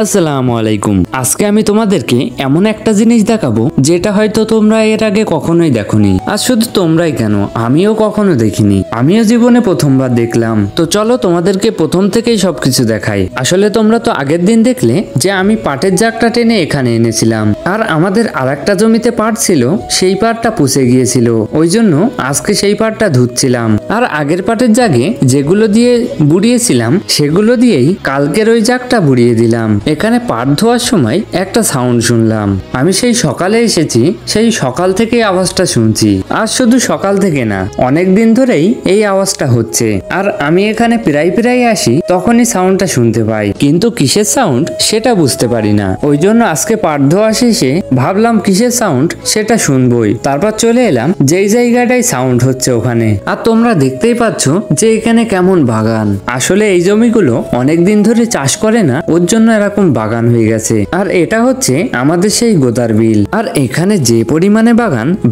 আসসালামু আলাইকুম। আজকে আমি তোমাদেরকে এমন একটা জিনিস দেখাবো যেটা হয়তো তোমরা এর আগে কখনোই দেখোনি। আর শুধু তোমরাই কেন, আমিও কখনো দেখিনি। আমিও জীবনে প্রথমবার দেখলাম। তো চলো তোমাদেরকে প্রথম থেকেই সবকিছু দেখাই। আসলে তোমরা তো আগের দিন দেখলে যে আমি পাটের জাগটা টেনে এখানে এনেছিলাম, আর আমাদের আরেকটা জমিতে পাট ছিল, সেই পাটটা পুষে গিয়েছিল। ওই জন্য আজকে সেই পাটটা ধুচ্ছিলাম। আর আগের পাটের জাগে যেগুলো দিয়ে বুড়িয়েছিলাম সেগুলো দিয়েই কালকের ওই জাগটা বুড়িয়ে দিলাম। এখানে পাট ধোয়ার সময় একটা সাউন্ড শুনলাম। আমি সেই সকালে এসেছি, সেই সকাল থেকে আওয়াজটা শুনছি। আর শুধু সকাল থেকে না, অনেক দিন ধরেই এই আওয়াজটা হচ্ছে। আর আমি এখানে প্রায় আসি, তখনই সাউন্ডটা শুনতে পাই, কিন্তু কিসের সাউন্ড সেটা বুঝতে পারি না। ওই জন্য আজকে পাট ধোয়া শেষে ভাবলাম কিসের সাউন্ড সেটা শুনবই। তারপর চলে এলাম যেই জায়গাটায় সাউন্ড হচ্ছে ওখানে। আর তোমরা দেখতেই পাচ্ছ যে এখানে কেমন বাগান। আসলে এই জমিগুলো অনেক দিন ধরে চাষ করে না, ওর জন্য এরকম বাগান হয়ে গেছে। আর এটা হচ্ছে আমাদের সেই গোদার বিল। আর এখানে যে পরিমাণে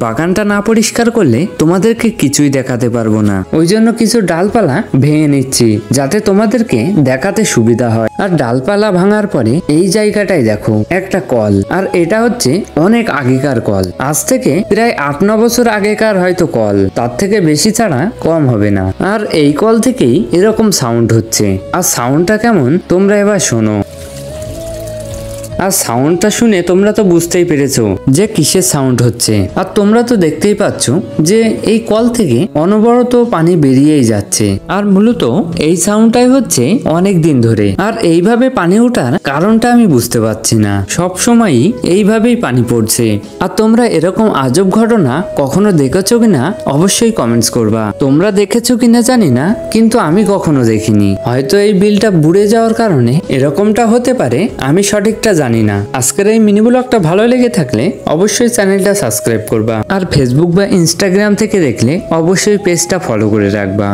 বাগানটা না পরিষ্কার করলে তোমাদেরকে কিছুই দেখাতে পারবো না। ওই জন্য কিছু ডালপালা ভেঙে নিচ্ছি যাতে তোমাদেরকে দেখাতে সুবিধা হয়। আর ডালপালা ভাঙার পরে এই জায়গাটায় দেখো একটা কল। আর এটা হচ্ছে অনেক আগেকার কল, আজ থেকে প্রায় 8-9 বছর আগেকার হয়তো কল, তার থেকে বেশি ছাড়া কম হবে না। আর এই কল থেকেই এরকম সাউন্ড হচ্ছে। আর সাউন্ডটা কেমন তোমরা এবার শোনো। আর সাউন্ডটা শুনে তোমরা তো বুঝতেই পেরেছো যে কিসের সাউন্ড হচ্ছে। আর তোমরা তো দেখতেই পাচ্ছ যে এই কল থেকে অনবরত পানি বেরিয়েই যাচ্ছে। আর মূলত এই সাউন্ডটাই হচ্ছে অনেক দিন ধরে। আর এইভাবে পানি ওঠার কারণটা আমি বুঝতে পারছি না, সব সময়ই এইভাবেই পানি পড়ছে। আর তোমরা এরকম আজব ঘটনা কখনো দেখেছো কিনা অবশ্যই কমেন্টস করবা। তোমরা দেখেছো কিনা জানি না, কিন্তু আমি কখনো দেখিনি। হয়তো এই বিলটা বুড়ে যাওয়ার কারণে এরকমটা হতে পারে, আমি সঠিকটা জানি না। আজকের এই মিনি ব্লগটা ভালো লেগে থাকলে অবশ্যই চ্যানেলটা সাবস্ক্রাইব করবা। আর ফেসবুক বা ইনস্টাগ্রাম থেকে দেখলে অবশ্যই পেজটা ফলো করে রাখবা।